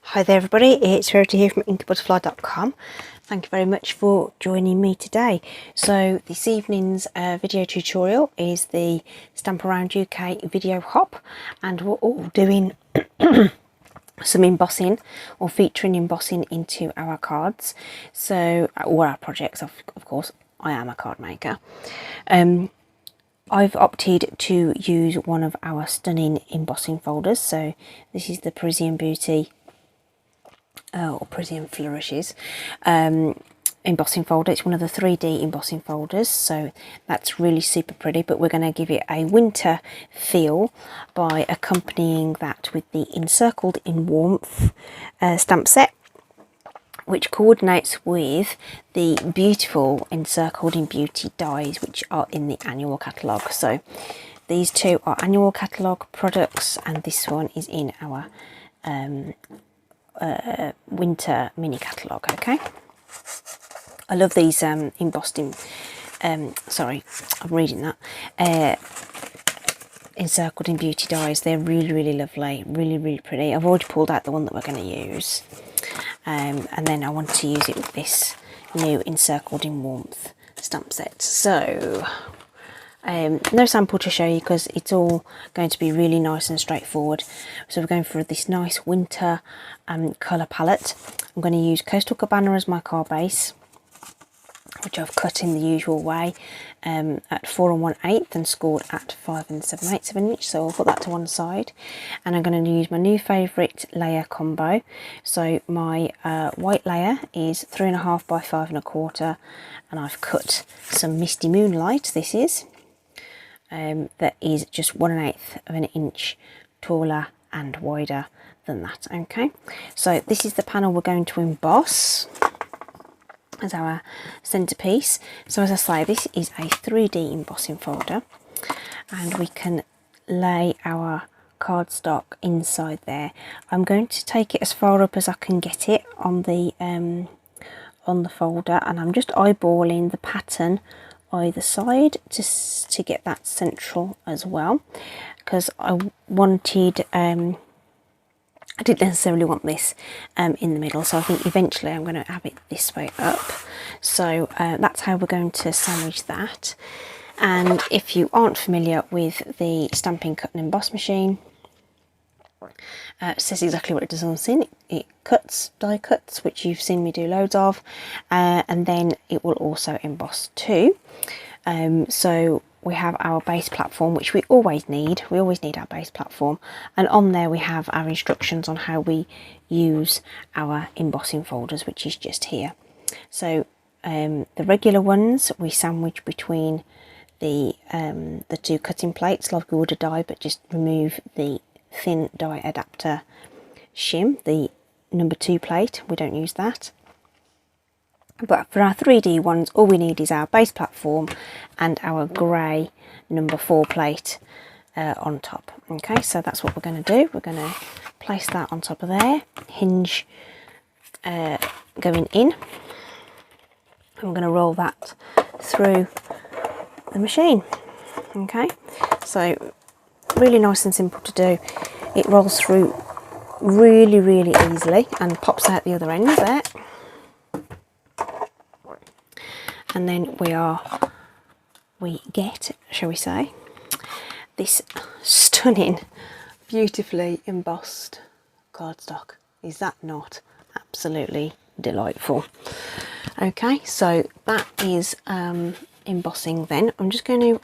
Hi there everybody, it's Rarity here from inkybutterfly.com. Thank you very much for joining me today. So this evening's video tutorial is the Stamp Around UK video hop, and we're all doing some embossing or featuring embossing into our cards, so or our projects. Of course, I am a card maker. I've opted to use one of our stunning embossing folders. So this is the Parisian Beauty or Parisian Flourishes embossing folder. It's one of the 3D embossing folders, so that's really super pretty, but we're going to give it a winter feel by accompanying that with the Encircled in Warmth stamp set, which coordinates with the beautiful Encircled in Beauty dies which are in the annual catalogue. So these two are annual catalogue products, and this one is in our winter mini catalogue. Okay, I love these embossed in sorry, I'm reading that Encircled in Beauty dies. They're really lovely, really pretty. I've already pulled out the one that we're going to use, and then I want to use it with this new Encircled in Warmth stamp set. So no sample to show you because it's all going to be really nice and straightforward. So we're going for this nice winter colour palette. I'm going to use Coastal Cabana as my card base, which I've cut in the usual way at 4 1/8 and scored at 5 7/8 of an inch. So I'll put that to one side, and I'm going to use my new favourite layer combo. So my white layer is 3.5 by 5 1/4, and I've cut some Misty Moonlight. This is that is just 1/8 of an inch taller and wider than that. Okay, so this is the panel we're going to emboss as our centerpiece. So as I say, this is a 3D embossing folder, and we can lay our cardstock inside there. I'm going to take it as far up as I can get it on the folder, and I'm just eyeballing the pattern either side to get that central as well, because I wanted I didn't necessarily want this in the middle, so I think eventually I'm going to have it this way up. So that's how we're going to sandwich that. And if you aren't familiar with the Stampin' Cut and Emboss machine, it says exactly what it does on the tin. It cuts, die cuts, which you've seen me do loads of, and then it will also emboss too. So we have our base platform, which we always need. We always need our base platform, and on there we have our instructions on how we use our embossing folders, which is just here. So the regular ones we sandwich between the two cutting plates like we would a die, but just remove the thin die adapter shim, the number 2 plate. We don't use that. But for our 3D ones, all we need is our base platform and our grey number 4 plate on top. Okay, so that's what we're going to do. We're going to place that on top of there, hinge going in, and we're going to roll that through the machine. Okay, so really nice and simple to do. It rolls through really easily and pops out the other end there. And then we get, shall we say, this stunning, beautifully embossed cardstock. Is that not absolutely delightful? Okay, so that is embossing then. I'm just going to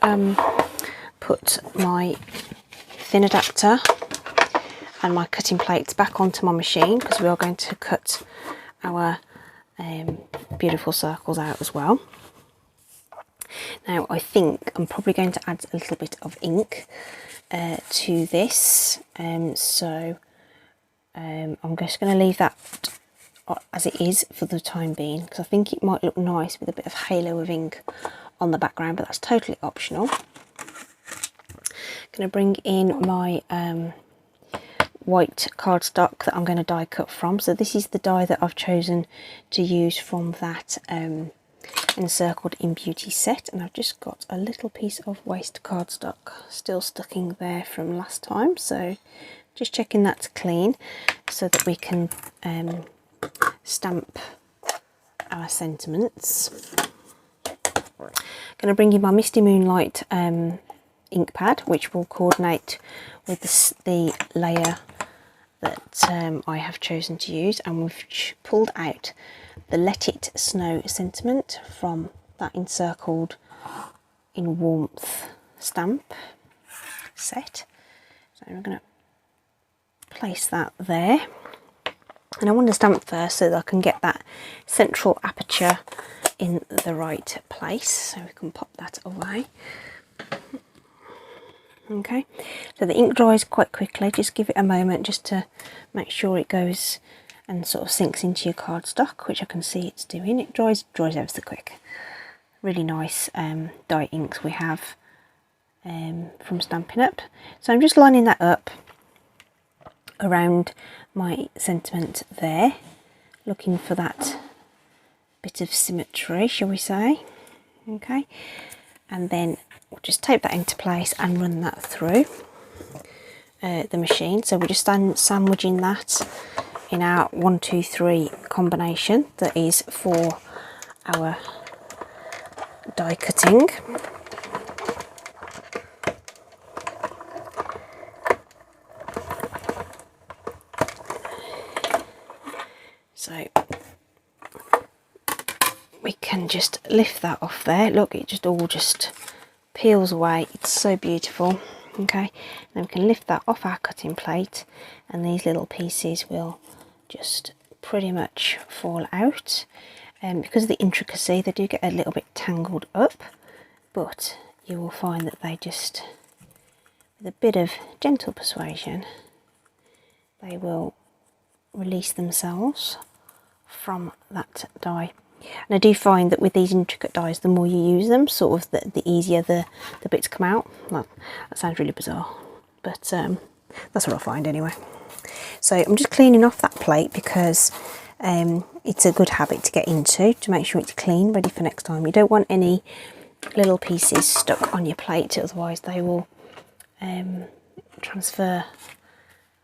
put my thin adapter and my cutting plates back onto my machine, because we are going to cut our beautiful circles out as well. Now I think I'm probably going to add a little bit of ink to this, so I'm just going to leave that as it is for the time being, because I think it might look nice with a bit of halo of ink on the background, but that's totally optional. I'm going to bring in my white cardstock that I'm going to die cut from. So this is the die that I've chosen to use from that Encircled in Beauty set, and I've just got a little piece of waste cardstock still stuck in there from last time, so just checking that's clean so that we can stamp our sentiments. I'm going to bring in my Misty Moonlight ink pad, which will coordinate with the layer that I have chosen to use, and we've pulled out the Let It Snow sentiment from that Encircled in Warmth stamp set. So we're going to place that there, and I want to stamp first so that I can get that central aperture in the right place, so we can pop that away. Okay, so the ink dries quite quickly, just give it a moment just to make sure it goes and sort of sinks into your cardstock, which I can see it's doing. It dries ever so quick. Really nice dye inks we have from Stampin' Up. So I'm just lining that up around my sentiment there, looking for that bit of symmetry, shall we say. Okay, and then we'll just tape that into place and run that through the machine. So we're just sandwiching that in our 1, 2, 3 combination that is for our die cutting. So we can just lift that off there. Look, it just all just peels away. It's so beautiful. Okay, then we can lift that off our cutting plate, and these little pieces will just pretty much fall out. Because of the intricacy, they do get a little bit tangled up, but you will find that they just, with a bit of gentle persuasion, they will release themselves from that die. And I do find that with these intricate dies, the more you use them, sort of the easier the bits come out. Well, that sounds really bizarre, but that's what I find anyway. So I'm just cleaning off that plate because it's a good habit to get into, to make sure it's clean, ready for next time. You don't want any little pieces stuck on your plate, otherwise they will transfer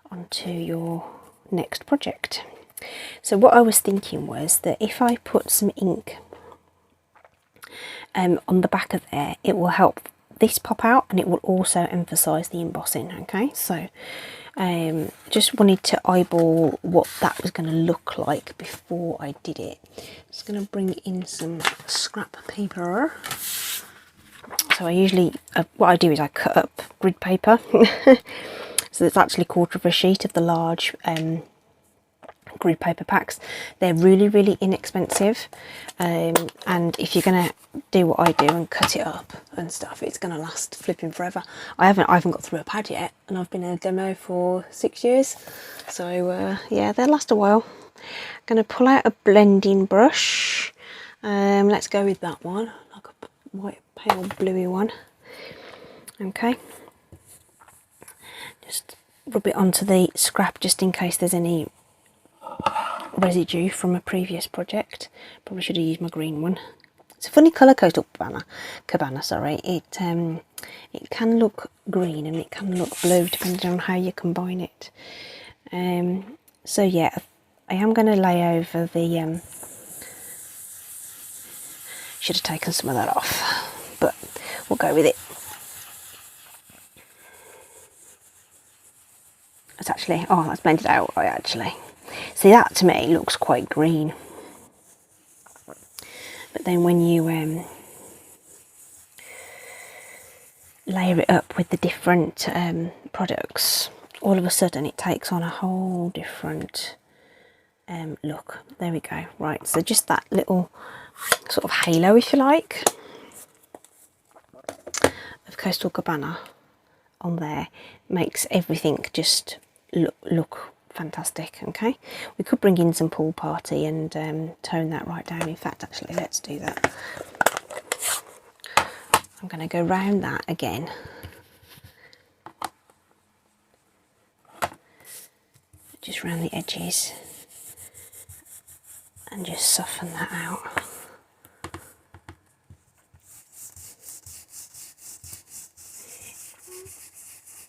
onto your next project. So what I was thinking was that if I put some ink on the back of there, it will help this pop out, and it will also emphasise the embossing. Okay, so just wanted to eyeball what that was going to look like before I did it. Just going to bring in some scrap paper. So I usually, what I do is I cut up grid paper. So it's actually 1/4 of a sheet of the large grid paper packs. They're really inexpensive, and if you're gonna do what I do and cut it up and stuff, it's gonna last flipping forever. I haven't got through a pad yet, and I've been in a demo for 6 years, so yeah, they'll last a while. I'm gonna pull out a blending brush. Let's go with that one, like a white pale bluey one. Okay, just rub it onto the scrap just in case there's any residue from a previous project. Probably should have used my green one. It's a funny colour coastal cabana, sorry. It can look green and it can look blue depending on how you combine it. So yeah, I am going to lay over the should have taken some of that off, but we'll go with it. It's actually, oh, that's blended out right, actually. See, that to me looks quite green, but then when you layer it up with the different products, all of a sudden it takes on a whole different look. There we go. Right, so just that little sort of halo, if you like, of Coastal Cabana on there makes everything just look fantastic. Okay, we could bring in some Pool Party and tone that right down. In fact, actually, let's do that. I'm going to go round that again. Just round the edges and just soften that out.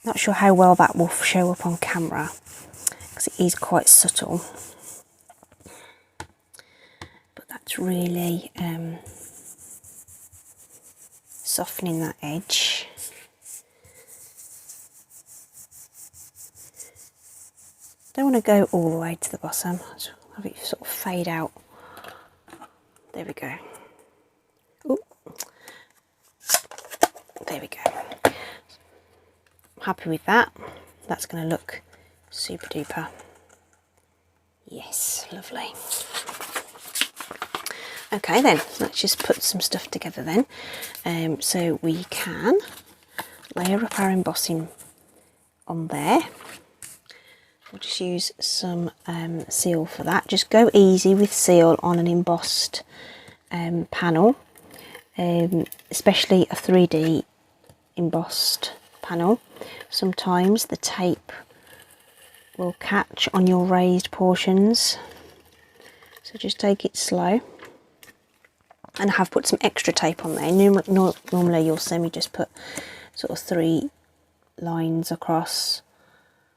Not not sure how well that will show up on camera because it is quite subtle, but that's really softening that edge. Don't want to go all the way to the bottom, just have it sort of fade out. There we go. Ooh. There we go. Happy with that. That's going to look super duper. Yes, lovely. Okay then, let's just put some stuff together then. So we can layer up our embossing on there. We'll just use some seal for that. Just go easy with seal on an embossed panel, especially a 3D embossed panel. Sometimes the tape will catch on your raised portions, so just take it slow. And I have put some extra tape on there. Normally you'll see me just put sort of 3 lines across,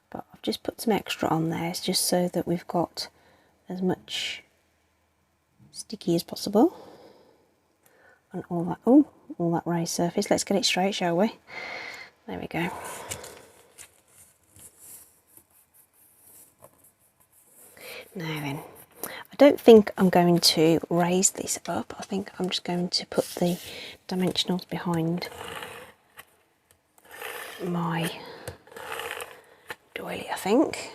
but I've just put some extra on there just so that we've got as much sticky as possible on all that. Oh, all that raised surface. Let's get it straight, shall we? There we go. Now then, I don't think I'm going to raise this up. I think I'm just going to put the dimensionals behind my doily, I think.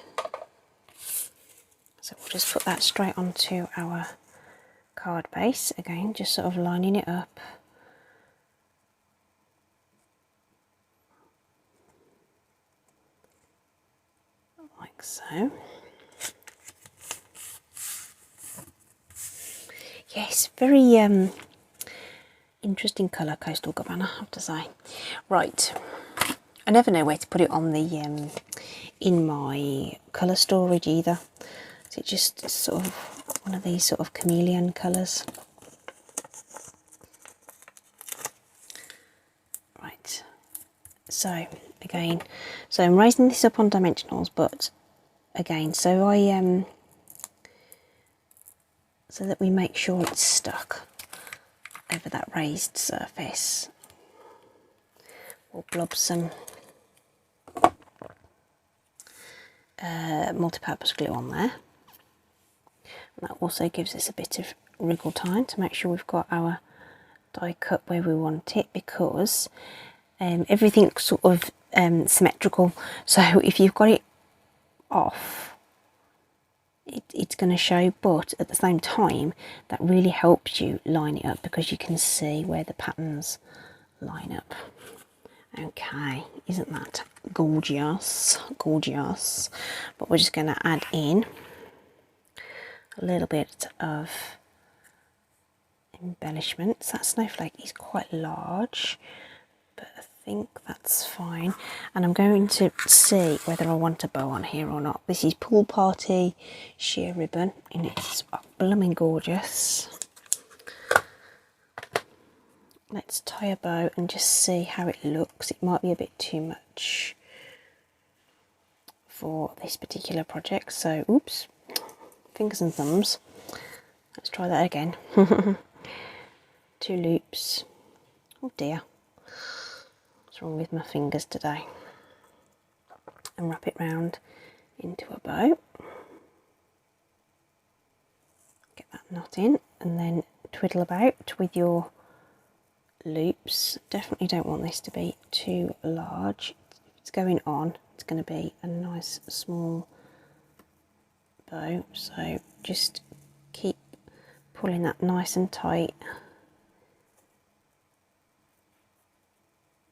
So we'll just put that straight onto our card base again, just sort of lining it up. Like so. Yes, very interesting colour, Coastal Cabana, I have to say. Right, I never know where to put it on the in my colour storage either. So it's just sort of one of these sort of chameleon colours. Right, so again, so I'm raising this up on dimensionals, but again, so so that we make sure it's stuck over that raised surface. We'll blob some multi-purpose glue on there. And that also gives us a bit of wriggle time to make sure we've got our die cut where we want it, because everything's sort of symmetrical. So if you've got it off, it's going to show, but at the same time that really helps you line it up because you can see where the patterns line up. Okay, isn't that gorgeous? Gorgeous. But we're just going to add in a little bit of embellishments. That snowflake is quite large, but I think that's fine. And I'm going to see whether I want a bow on here or not. This is Pool Party sheer ribbon, and it's blooming gorgeous. Let's tie a bow and just see how it looks. It might be a bit too much for this particular project, so oops, fingers and thumbs. Let's try that again. 2 loops. Oh dear. What's wrong with my fingers today? And wrap it round into a bow. Get that knot in and then twiddle about with your loops. Definitely don't want this to be too large. If it's going on, it's going to be a nice small bow. So just keep pulling that nice and tight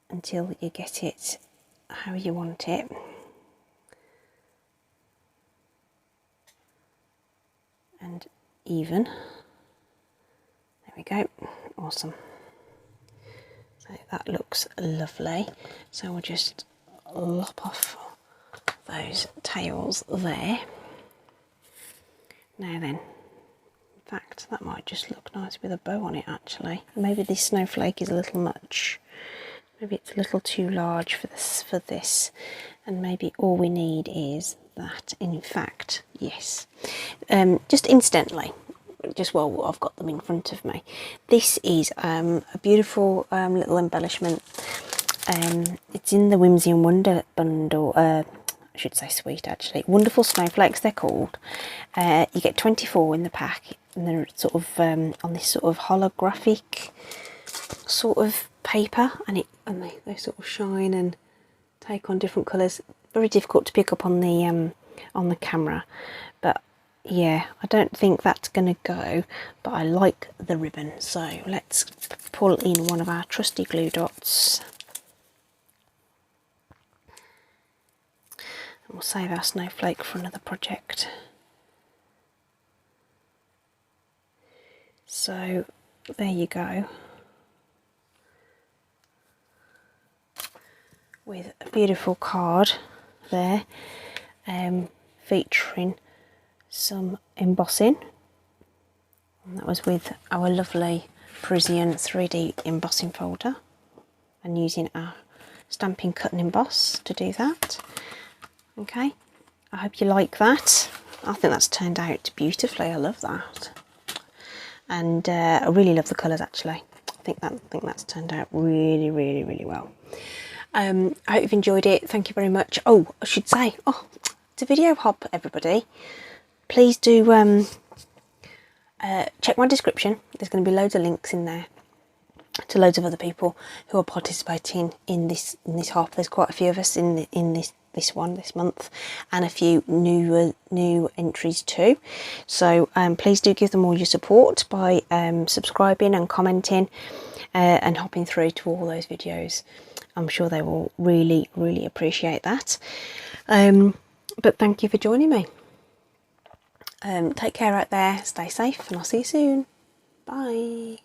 until you get it how you want it. And even. There we go. Awesome. So that looks lovely. So we'll just lop off those tails there. Now then, in fact, that might just look nice with a bow on it actually. Maybe this snowflake is a little much. Maybe it's a little too large for this, and maybe all we need is that. In fact, yes. Just incidentally, just while I've got them in front of me, this is a beautiful little embellishment. It's in the Whimsy and Wonder bundle. I should say suite, actually. Wonderful Snowflakes, they're called. You get 24 in the pack, and they're sort of on this sort of holographic sort of paper, and they sort of shine and take on different colours. Very difficult to pick up on the camera, but yeah, I don't think that's going to go, but I like the ribbon. So let's pull in one of our trusty glue dots, and we'll save our snowflake for another project. So there you go, with a beautiful card there, featuring some embossing, and that was with our lovely Parisian 3D embossing folder, and using our Stampin' Cut and Emboss to do that. Okay, I hope you like that. I think that's turned out beautifully. I love that, and I really love the colours actually. I think that's turned out really, really, really well. I hope you've enjoyed it. Thank you very much. Oh, I should say, it's a video hop, everybody. Please do check my description. There's going to be loads of links in there to loads of other people who are participating in this hop. There's quite a few of us in this month, and a few new entries too. So please do give them all your support by subscribing and commenting and hopping through to all those videos. I'm sure they will really, really appreciate that. But thank you for joining me. Take care out there, stay safe, and I'll see you soon. Bye.